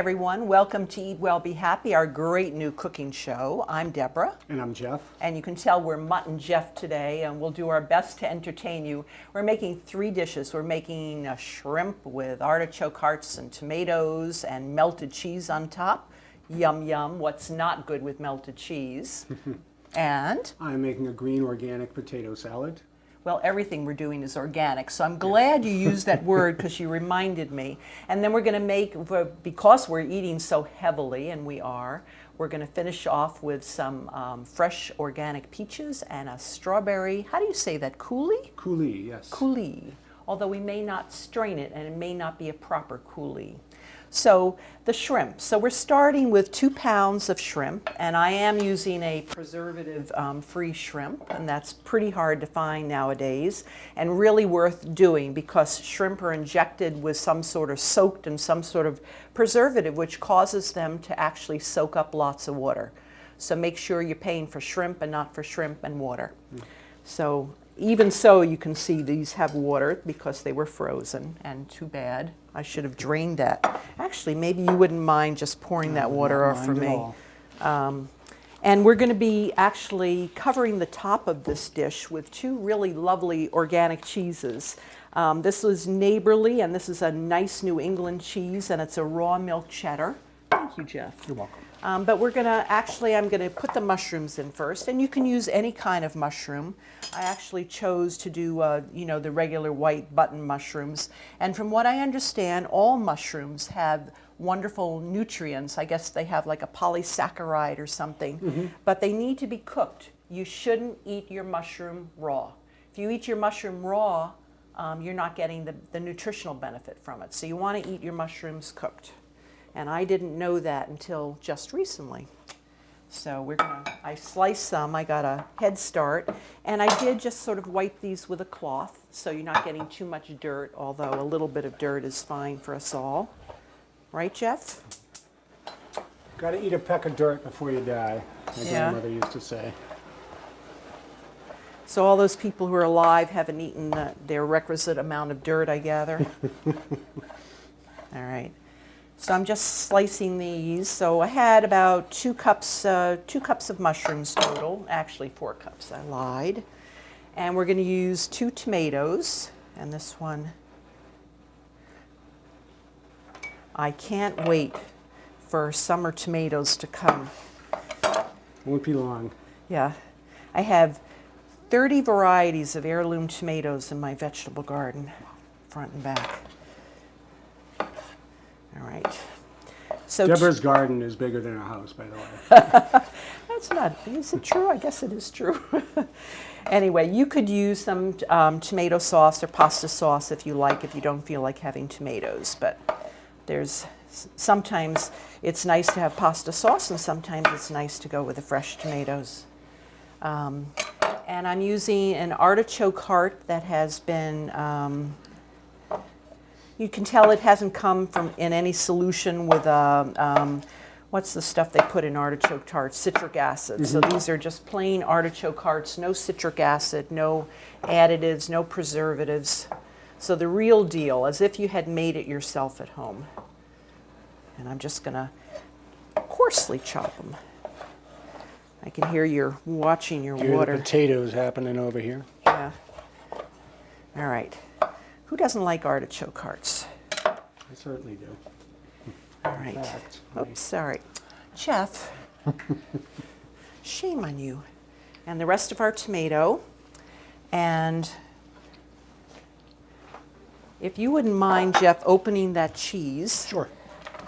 everyone. Welcome to Eat Well, Be Happy, our great new cooking show. I'm Deborah. And I'm Jeff. And you can tell we're Mutt and Jeff today, and we'll do our best to entertain you. We're making 3 dishes. We're making a shrimp with artichoke hearts and tomatoes and melted cheese on top. Yum, yum. What's not good with melted cheese? And? I'm making a green organic potato salad. Well, everything we're doing is organic, so I'm glad you used that word because you reminded me. And then we're going to make, because we're eating so heavily, and we're going to finish off with some fresh organic peaches and a strawberry, how do you say that, coulis? Coulis, yes. Coulis, although we may not strain it and it may not be a proper coulis. So the shrimp. So we're starting with 2 pounds of shrimp, and I am using a preservative-free shrimp, and that's pretty hard to find nowadays, and really worth doing because shrimp are injected with some sort of soaked in some sort of preservative, which causes them to actually soak up lots of water. So make sure you're paying for shrimp and not for shrimp and water. So even so, you can see these have water because they were frozen, and too bad. I should have drained that. Actually, maybe you wouldn't mind just pouring that water off for me. And we're going to be actually covering the top of this dish with 2 really lovely organic cheeses. This is Neighborly, and this is a nice New England cheese, and it's a raw milk cheddar. Thank you, Jeff. You're welcome. But we're going to I'm going to put the mushrooms in first, and you can use any kind of mushroom. I actually chose to do, the regular white button mushrooms. And from what I understand, all mushrooms have wonderful nutrients. I guess they have like a polysaccharide or something, but they need to be cooked. You shouldn't eat your mushroom raw. If you eat your mushroom raw, you're not getting the nutritional benefit from it. So you want to eat your mushrooms cooked. And I didn't know that until just recently. So I sliced some, I got a head start, and I did just sort of wipe these with a cloth so you're not getting too much dirt, although a little bit of dirt is fine for us all. Right, Jeff? Gotta eat a peck of dirt before you die, my grandmother used to say. So all those people who are alive haven't eaten their requisite amount of dirt, I gather. All right. So I'm just slicing these. So I had about 2 cups of mushrooms total. Actually, 4 cups. I lied. And we're going to use 2 tomatoes. And this one, I can't wait for summer tomatoes to come. Won't be long. Yeah, I have 30 varieties of heirloom tomatoes in my vegetable garden, front and back. All right. So Deborah's garden is bigger than our house, by the way. That's not, is it true? I guess it is true. Anyway, you could use some tomato sauce or pasta sauce if you like, if you don't feel like having tomatoes. But sometimes it's nice to have pasta sauce, and sometimes it's nice to go with the fresh tomatoes. And I'm using an artichoke heart that has been you can tell it hasn't come in any solution with, what's the stuff they put in artichoke hearts? Citric acid. So these are just plain artichoke hearts, no citric acid, no additives, no preservatives. So the real deal, as if you had made it yourself at home. And I'm just going to coarsely chop them. I can hear you're watching your water. The potatoes happening over here. Yeah. All right. Who doesn't like artichoke hearts? I certainly do. All right. Oops, sorry. Jeff, shame on you. And the rest of our tomato. And if you wouldn't mind, Jeff, opening that cheese. Sure.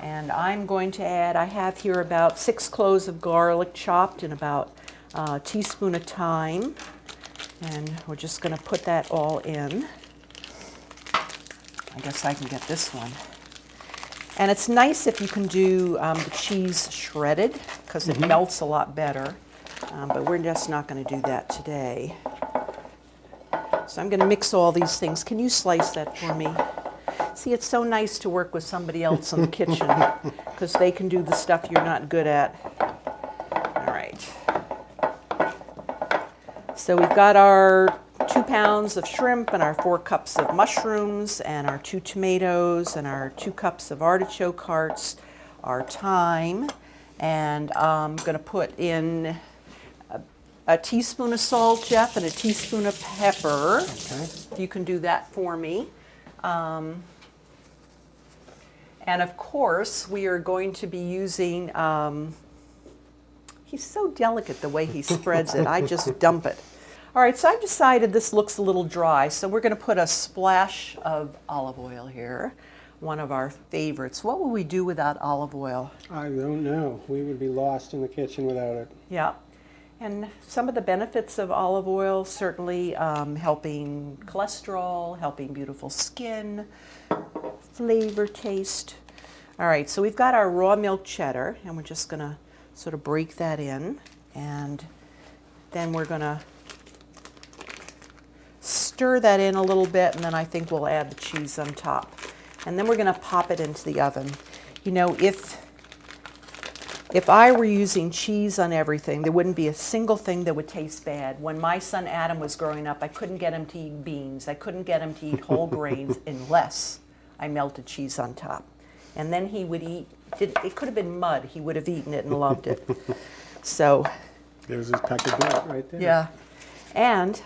And I'm going to add, I have here about 6 cloves of garlic chopped and about a teaspoon of thyme. And we're just going to put that all in. I guess I can get this one. And it's nice if you can do the cheese shredded because it melts a lot better. But we're just not going to do that today. So I'm going to mix all these things. Can you slice that for me? See, it's so nice to work with somebody else in the kitchen because they can do the stuff you're not good at. All right. So we've got our 2 pounds of shrimp and our 4 cups of mushrooms and our 2 tomatoes and our 2 cups of artichoke hearts our thyme, and I'm going to put in a teaspoon of salt, Jeff, and a teaspoon of pepper. Okay. If you can do that for me. And of course, we are going to be using, he's so delicate the way he spreads it. I just dump it. All right, so I've decided this looks a little dry, so we're going to put a splash of olive oil here, one of our favorites. What would we do without olive oil? I don't know. We would be lost in the kitchen without it. Yeah, and some of the benefits of olive oil, certainly helping cholesterol, helping beautiful skin, flavor, taste. All right, so we've got our raw milk cheddar, and we're just going to sort of break that in, and then we're going to stir that in a little bit, and then I think we'll add the cheese on top. And then we're going to pop it into the oven. You know, if I were using cheese on everything, there wouldn't be a single thing that would taste bad. When my son Adam was growing up, I couldn't get him to eat beans. I couldn't get him to eat whole grains unless I melted cheese on top. And then he would eat, it could have been mud. He would have eaten it and loved it. So, There's his peck of dirt right there. yeah. And,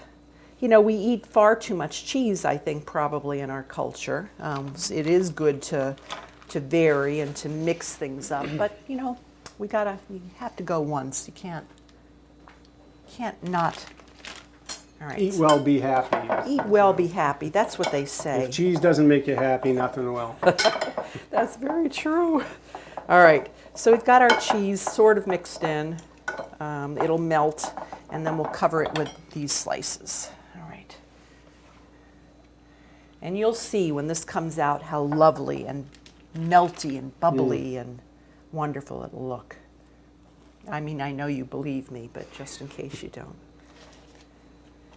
you know, we eat far too much cheese, I think, probably in our culture. It is good to vary and to mix things up, but, you know, you have to go once. You can't not. All right. Eat well, be happy. Eat well, be happy. That's what they say. If cheese doesn't make you happy, nothing will. That's very true. All right, so we've got our cheese sort of mixed in. It'll melt, and then we'll cover it with these slices. All right. And you'll see when this comes out how lovely and melty and bubbly and wonderful it'll look. I mean, I know you believe me, but just in case you don't.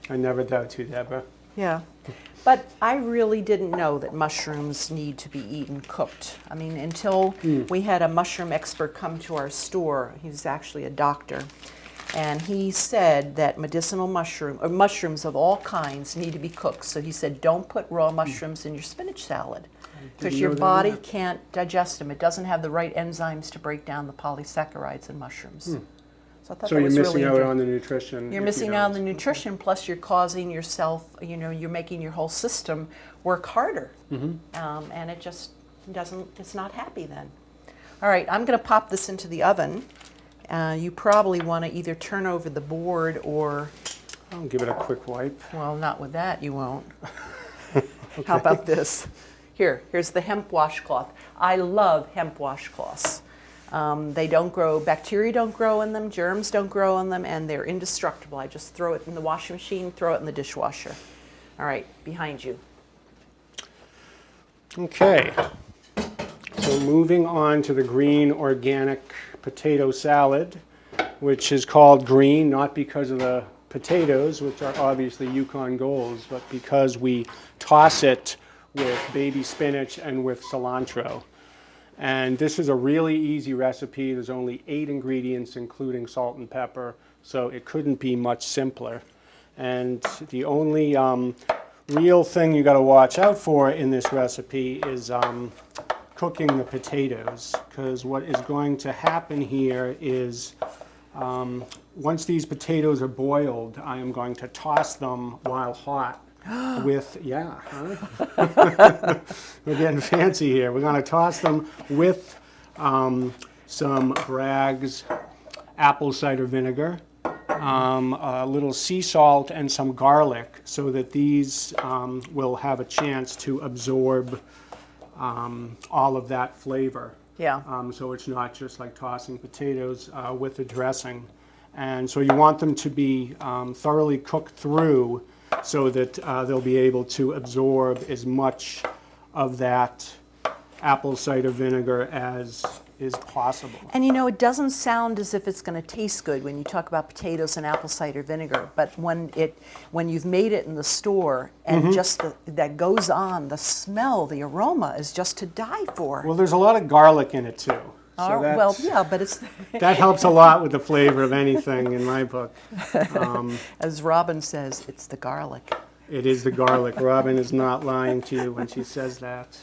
I never doubt you, Deborah. Yeah, but I really didn't know that mushrooms need to be eaten cooked. I mean, until we had a mushroom expert come to our store. He's actually a doctor, and he said that medicinal mushrooms of all kinds need to be cooked. So he said, don't put raw mushrooms in your spinach salad because your know that body either. can't digest them. It doesn't have the right enzymes to break down the polysaccharides in mushrooms. So I thought So that you're was missing really out interesting. on the nutrition. You're if missing you out on the don't. nutrition, plus you're causing yourself, you know, you're making your whole system work harder. And it just it's not happy then. All right, I'm going to pop this into the oven. You probably want to either turn over the board or, I'll give it a quick wipe. well, not with that, you won't. How about this? Here's the hemp washcloth. I love hemp washcloths. They don't grow, bacteria don't grow in them, germs don't grow in them, and they're indestructible. I just throw it in the washing machine, throw it in the dishwasher. All right, behind you. Okay. So moving on to the green organic potato salad, which is called green not because of the potatoes, which are obviously Yukon Golds, but because we toss it with baby spinach and with cilantro. And this is a really easy recipe. There's only 8 ingredients, including salt and pepper, so it couldn't be much simpler. And the only real thing you got to watch out for in this recipe is cooking the potatoes, because what is going to happen here is once these potatoes are boiled, I am going to toss them while hot with, we're getting fancy here. We're going to toss them with some Bragg's apple cider vinegar, a little sea salt, and some garlic, so that these will have a chance to absorb all of that flavor. Yeah. So it's not just like tossing potatoes with the dressing. And so you want them to be thoroughly cooked through so that they'll be able to absorb as much of that apple cider vinegar as is possible. And you know, it doesn't sound as if it's going to taste good when you talk about potatoes and apple cider vinegar, but when you've made it in the store and just that goes on, the smell, the aroma is just to die for. Well, there's a lot of garlic in it too. So Well, yeah, but it's that helps a lot with the flavor of anything in my book. as Robin says, it's the garlic. It is the garlic. Robin is not lying to you when she says that.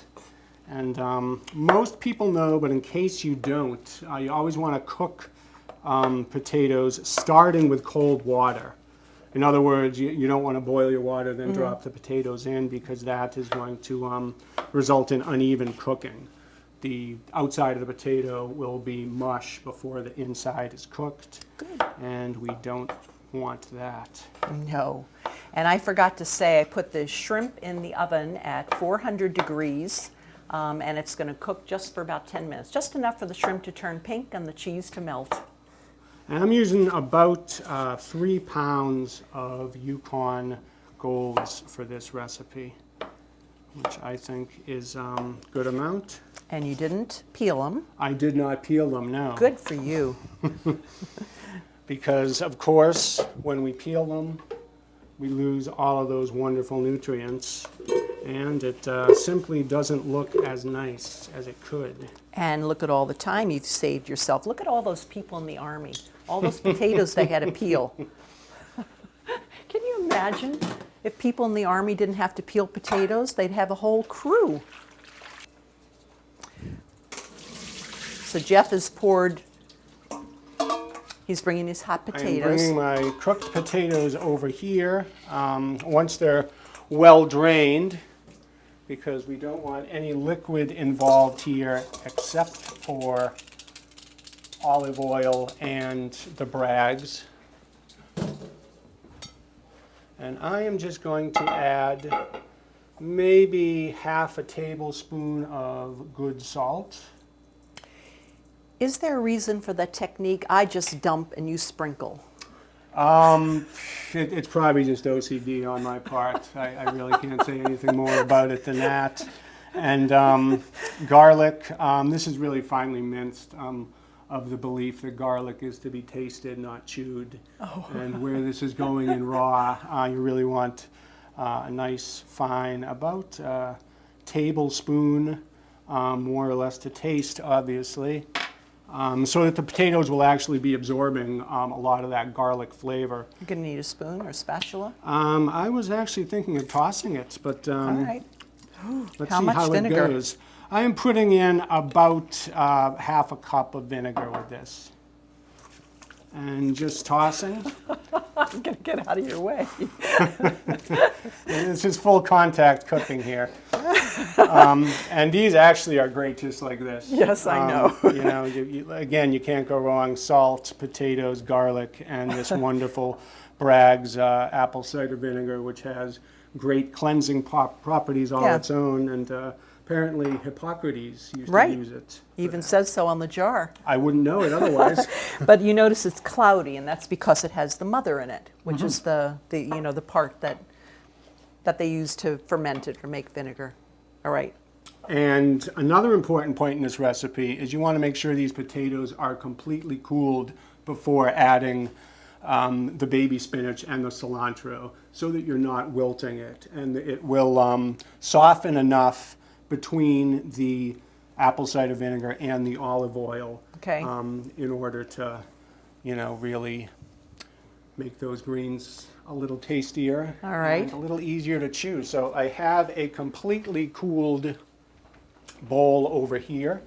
And most people know, but in case you don't, you always want to cook potatoes starting with cold water. In other words, you don't want to boil your water, then drop the potatoes in, because that is going to result in uneven cooking. The outside of the potato will be mush before the inside is cooked, and we don't want that. No. And I forgot to say, I put the shrimp in the oven at 400 degrees, and it's going to cook just for about 10 minutes, just enough for the shrimp to turn pink and the cheese to melt. And I'm using about 3 pounds of Yukon Golds for this recipe, which I think is a good amount. And you didn't peel them. I did not peel them, no. Good for you. Because, of course, when we peel them, we lose all of those wonderful nutrients, and it simply doesn't look as nice as it could. And look at all the time you've saved yourself. Look at all those people in the Army, all those potatoes they had to peel. Can you imagine if people in the Army didn't have to peel potatoes? They'd have a whole crew. So Jeff has poured, he's bringing his hot I'm potatoes. bringing my cooked potatoes over here once they're well drained, because we don't want any liquid involved here except for olive oil and the Bragg's. And I am just going to add maybe half a tablespoon of good salt. Is there a reason for that technique? I just dump and you sprinkle. It's probably just OCD on my part. I really can't say anything more about it than that. And garlic, this is really finely minced, of the belief that garlic is to be tasted, not chewed. Oh. And where this is going in raw, you really want a nice fine, about a tablespoon, more or less to taste, obviously. So that the potatoes will actually be absorbing a lot of that garlic flavor. You're going to need a spoon or a spatula? I was actually thinking of tossing it, but All right. let's How see much how vinegar? it goes. I am putting in about half a cup of vinegar with this. And just tossing. I'm going to get out of your way. This is full contact cooking here. And these actually are great just like this. Yes, I know. You know, again, you can't go wrong. Salt, potatoes, garlic, and this wonderful Bragg's apple cider vinegar, which has great cleansing properties all Yeah. its own. And apparently Hippocrates used Right. to use it. Even says so on the jar. I wouldn't know it otherwise. But you notice it's cloudy, and that's because it has the mother in it, which is the part that they use to ferment it or make vinegar. All right. And another important point in this recipe is you want to make sure these potatoes are completely cooled before adding the baby spinach and the cilantro, so that you're not wilting it. And it will soften enough between the apple cider vinegar and the olive oil, Okay. in order to, really make those greens a little tastier. All right. And a little easier to chew. So I have a completely cooled bowl over here.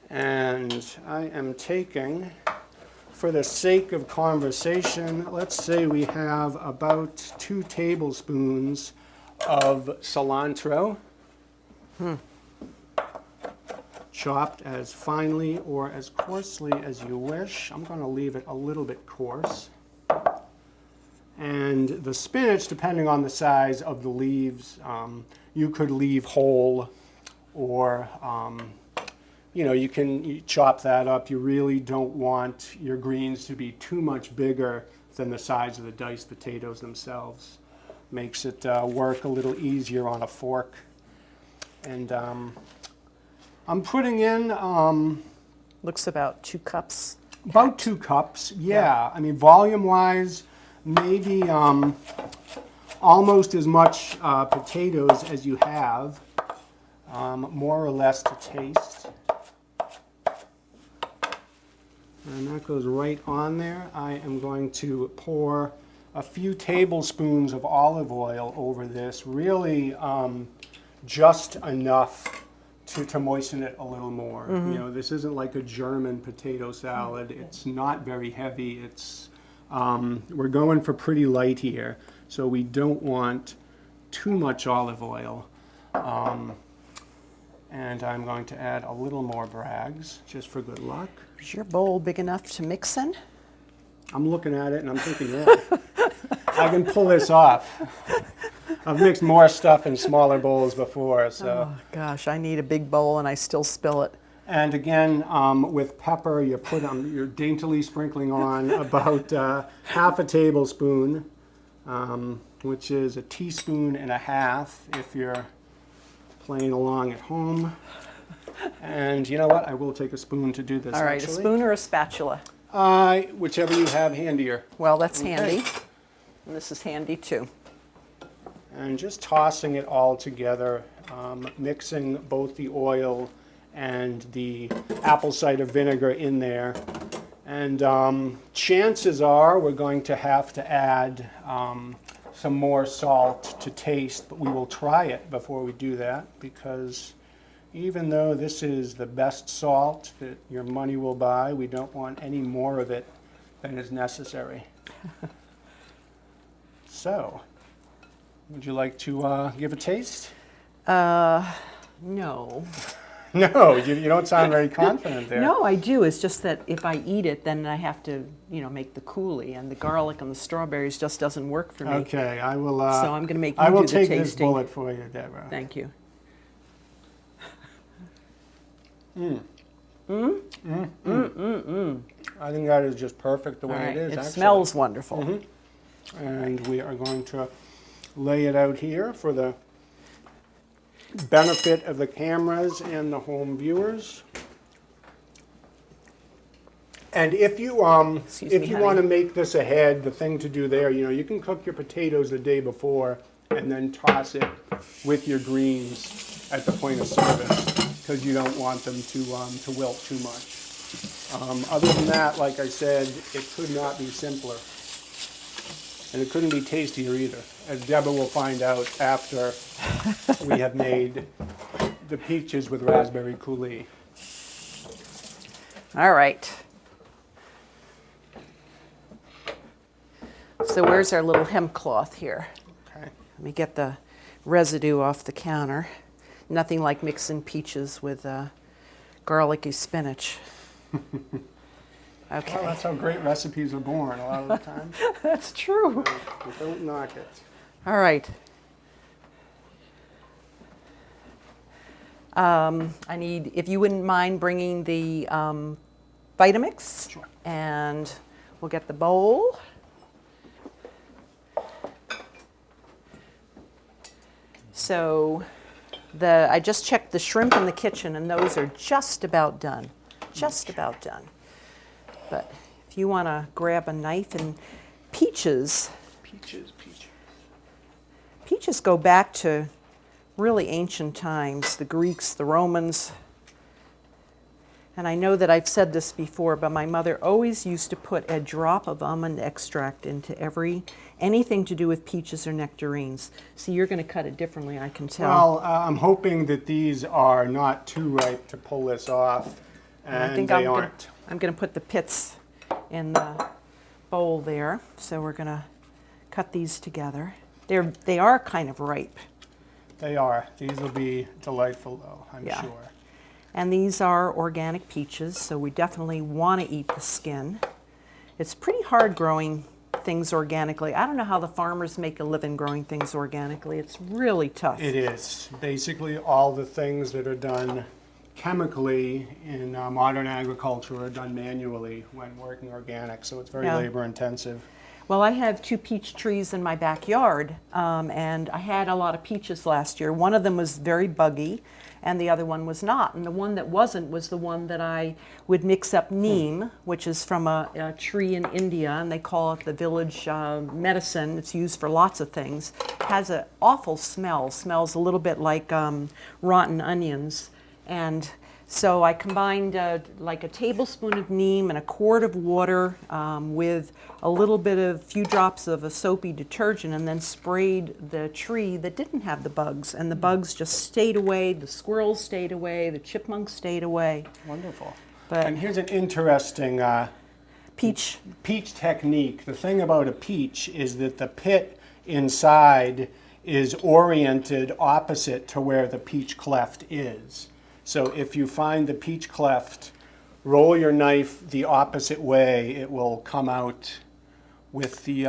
And I am taking, for the sake of conversation, let's say we have about 2 tablespoons of cilantro. Chopped as finely or as coarsely as you wish. I'm going to leave it a little bit coarse. And the spinach, depending on the size of the leaves, you could leave whole, or you can chop that up. You really don't want your greens to be too much bigger than the size of the diced potatoes themselves. Makes it work a little easier on a fork. And I'm putting in Looks about 2 cups. about 2 cups. Yeah, I mean, volume-wise, maybe almost as much potatoes as you have, more or less to taste. And that goes right on there. I am going to pour a few tablespoons of olive oil over this. Really just enough to moisten it a little more. You know, this isn't like a German potato salad. It's not very heavy. It's we're going for pretty light here, so we don't want too much olive oil. And I'm going to add a little more Bragg's just for good luck. Is your bowl big enough to mix in? I'm looking at it and I'm thinking, yeah, I can pull this off. I've mixed more stuff in smaller bowls before, so. Oh gosh, I need a big bowl and I still spill it. And again, with pepper, you're daintily sprinkling on about half a tablespoon, which is a teaspoon and a half if you're playing along at home. And you know what? I will take a spoon to do this. All right, actually. a spoon or a spatula? Whichever you have handier. Well, that's Okay. handy. And this is handy too. And just tossing it all together, mixing both the oil and the apple cider vinegar in there. And chances are we're going to have to add some more salt to taste, but we will try it before we do that, because even though this is the best salt that your money will buy, we don't want any more of it than is necessary. So, would you like to give a taste? No. No, you don't sound very confident there. No, I do. It's just that if I eat it, then I have to, make the coulis, and the garlic and the strawberries just doesn't work for me. Okay, I will. So I'm going to make you I will do the take tasting. this bullet for you, Deborah. Thank you. I think that is just perfect the All way right. it is. It actually. smells wonderful. And we are going to lay it out here for the benefit of the cameras and the home viewers. And if you Excuse me, honey. want to make this ahead, the thing to do there, you can cook your potatoes the day before and then toss it with your greens at the point of service, because you don't want them to wilt too much. Other than that, like I said, it could not be simpler. And it couldn't be tastier either, as Deborah will find out after we have made the peaches with raspberry coulis. All right. So where's our little hem cloth here? Okay. Let me get the residue off the counter. Nothing like mixing peaches with garlicky spinach. Okay. Well, that's how great recipes are born a lot of the time. That's true. Don't knock it. All right. I need, if you wouldn't mind bringing the Vitamix. Sure. And we'll get the bowl. So I just checked the shrimp in the kitchen, and those are just about done. Just about done. But if you want to grab a knife, and peaches go back to really ancient times, the Greeks, the Romans. And I know that I've said this before, but my mother always used to put a drop of almond extract into anything to do with peaches or nectarines. See, you're going to cut it differently, I can tell. Well, I'm hoping that these are not too ripe to pull this off, and I think they I'm aren't. going to put the pits in the bowl there. So we're going to cut these together. They are kind of ripe. They are. These will be delightful, though, I'm Yeah. sure. And these are organic peaches, so we definitely want to eat the skin. It's pretty hard growing things organically. I don't know how the farmers make a living growing things organically. It's really tough. It is. Basically, all the things that are done chemically in modern agriculture are done manually when working organic, so it's very Yeah. labor intensive. Well, I have 2 peach trees in my backyard, and I had a lot of peaches last year. One of them was very buggy, and the other one was not. And the one that wasn't was the one that I would mix up neem, which is from a tree in India, and they call it the village medicine. It's used for lots of things. It has an awful smell. Smells a little bit like rotten onions. And So I combined like a tablespoon of neem and a quart of water with a little bit of few drops of a soapy detergent, and then sprayed the tree that didn't have the bugs. And the bugs just stayed away, the squirrels stayed away, the chipmunks stayed away. Wonderful. But And here's an interesting peach, peach technique. The thing about a peach is that the pit inside is oriented opposite to where the peach cleft is. So if you find the peach cleft, roll your knife the opposite way, it will come out with the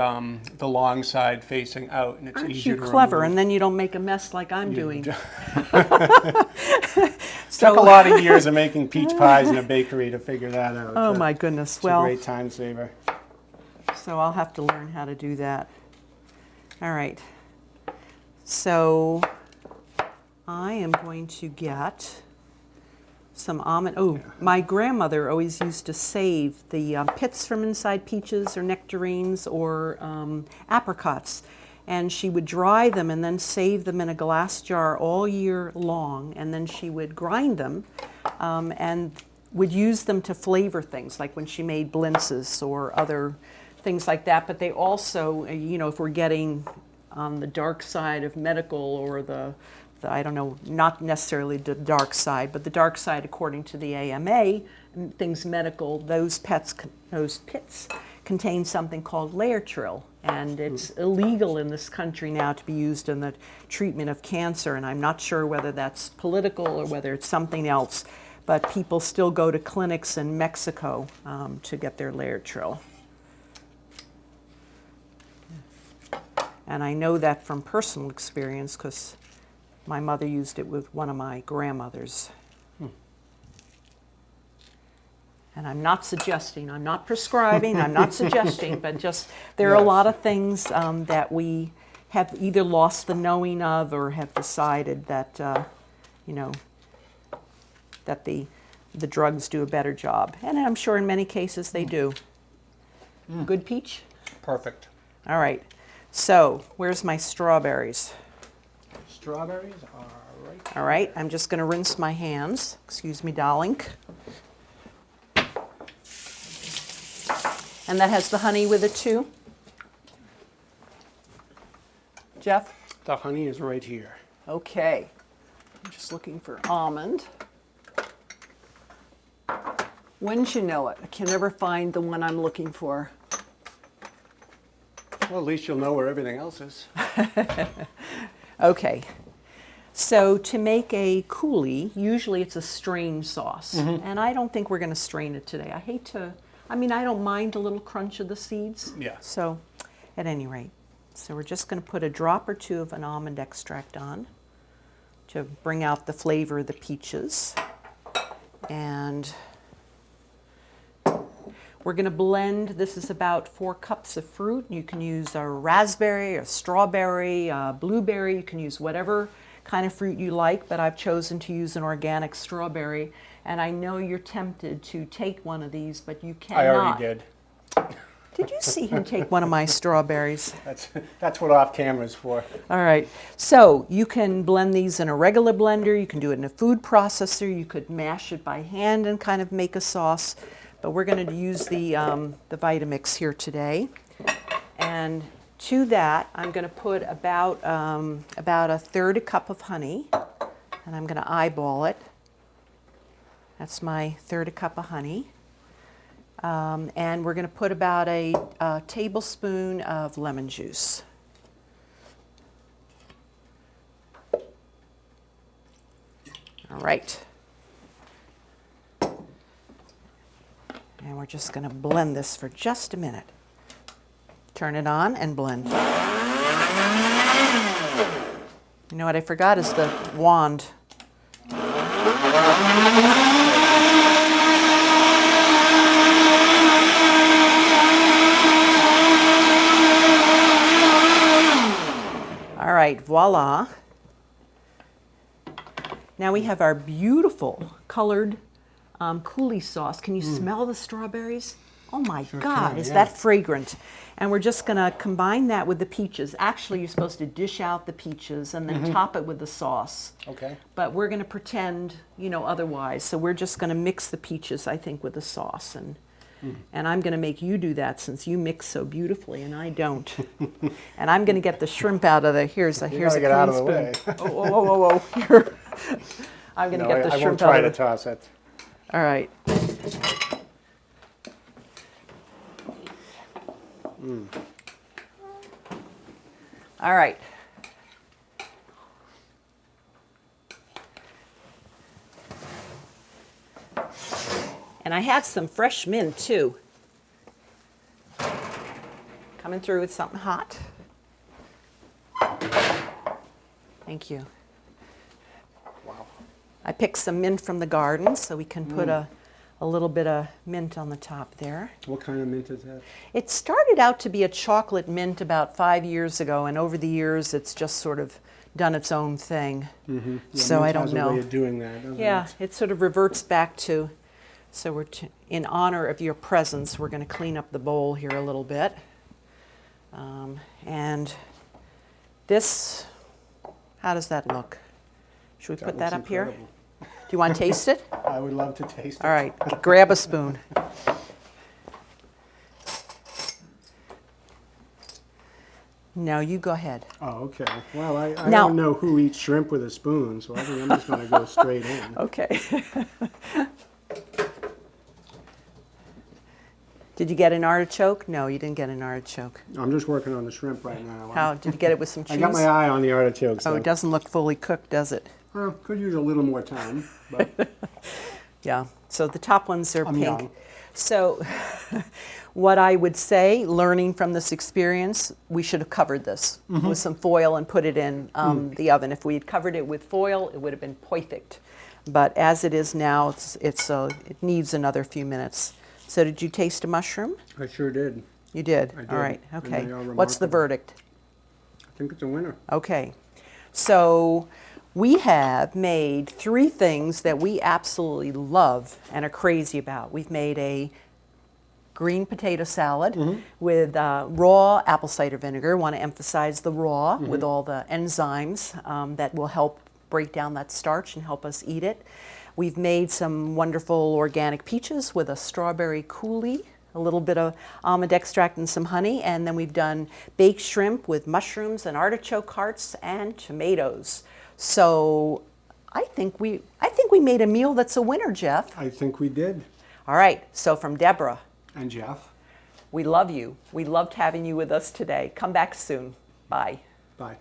long side facing out, and it's aren't easier you to clever? remove. And then you don't make a mess like I'm doing. Took a lot of years of making peach pies in a bakery to figure that out. Oh but my goodness. It's a Well, great time saver. so I'll have to learn how to do that. All right. So I am going to get some almond. Oh, my grandmother always used to save the pits from inside peaches or nectarines or apricots. And she would dry them and then save them in a glass jar all year long. And then she would grind them and would use them to flavor things, like when she made blintzes or other things like that. But they also, you know, if we're getting on the dark side of medical or the I don't know, not necessarily the dark side, but the dark side according to the AMA, things medical, those pits contain something called Laetrile, and it's illegal in this country now to be used in the treatment of cancer, and I'm not sure whether that's political or whether it's something else, but people still go to clinics in Mexico to get their Laetrile. And I know that from personal experience because my mother used it with one of my grandmothers. And I'm not suggesting, I'm not prescribing, I'm not suggesting, but just there are a lot of things that we have either lost the knowing of or have decided that, you know, that the drugs do a better job. And I'm sure in many cases they do. Good peach? Perfect. All right. So where's my strawberries? Strawberries are right. All right, I'm just going to rinse my hands. Excuse me, darling. And that has the honey with it too? Jeff? The honey is right here. Okay. I'm just looking for almond. Wouldn't you know it? I can never find the one I'm looking for. Well, at least you'll know where everything else is. Okay, so to make a coulis, usually it's a strained sauce, and I don't think we're going to strain it today. I don't mind a little crunch of the seeds. Yeah. So, at any rate, so we're just going to put a drop or two of an almond extract on to bring out the flavor of the peaches, and we're going to blend. This is about 4 cups of fruit. You can use a raspberry, a strawberry, a blueberry. You can use whatever kind of fruit you like, but I've chosen to use an organic strawberry. And I know you're tempted to take one of these, but you cannot. I already did. Did you see him take one of my strawberries? That's what off camera's for. All right. So you can blend these in a regular blender. You can do it in a food processor. You could mash it by hand and kind of make a sauce. But we're going to use the Vitamix here today. And to that, I'm going to put about a third a cup of honey. And I'm going to eyeball it. That's my third a cup of honey. And we're going to put about a tablespoon of lemon juice. All right. And we're just going to blend this for just a minute. Turn it on and blend. You know what I forgot is the wand. All right, voila. Now we have our beautiful colored coulis sauce. Can you smell the strawberries? Oh my Sure God, can, is yeah. that fragrant? And we're just gonna combine that with the peaches. Actually, you're supposed to dish out the peaches and then top it with the sauce. Okay. But we're gonna pretend, otherwise. So we're just gonna mix the peaches, I think, with the sauce. And I'm gonna make you do that since you mix so beautifully and I don't. And I'm gonna get the shrimp out of here's a gotta clean get out of the spoon. way. Oh. Here. I'm gonna No, get the I won't shrimp try out to of the. toss it. All right. All right. And I have some fresh mint too. Coming through with something hot. Thank you. Wow. I picked some mint from the garden, so we can put a little bit of mint on the top there. What kind of mint is that? It started out to be a chocolate mint about 5 years ago, and over the years it's just sort of done its own thing. Yeah, So mint I don't has a know. way of doing that, doesn't Yeah, it? it sort of reverts back to, so in honor of your presence, we're going to clean up the bowl here a little bit. And this, how does that look? Should we put that looks up here? incredible. Do you want to taste it? I would love to taste it. All right, grab a spoon. No, you go ahead. Oh, okay. Well, I Now- don't know who eats shrimp with a spoon, so I think I'm just going to go straight in. Okay. Did you get an artichoke? No, you didn't get an artichoke. I'm just working on the shrimp right now. How, did you get it with some I cheese? got my eye on the artichokes. Oh, though. it doesn't look fully cooked, does it? Well, could use a little more time, but Yeah, so the top ones are I'm pink. young. So what I would say, learning from this experience, we should have covered this Mm-hmm. with some foil and put it in Mm. the oven. If we had covered it with foil, it would have been perfect. But as it is now, it needs another few minutes. So did you taste a mushroom? I sure did. You did? I did, All right, and okay. they are What's the remarkable. verdict? I think it's a winner. Okay. So we have made 3 things that we absolutely love and are crazy about. We've made a green potato salad with raw apple cider vinegar. Want to emphasize the raw with all the enzymes that will help break down that starch and help us eat it. We've made some wonderful organic peaches with a strawberry coulis, a little bit of almond extract and some honey, and then we've done baked shrimp with mushrooms and artichoke hearts and tomatoes. So I think we made a meal that's a winner, Jeff. I think we did. All right, so from Deborah, And Jeff, we love you. We loved having you with us today. Come back soon. Bye. bye.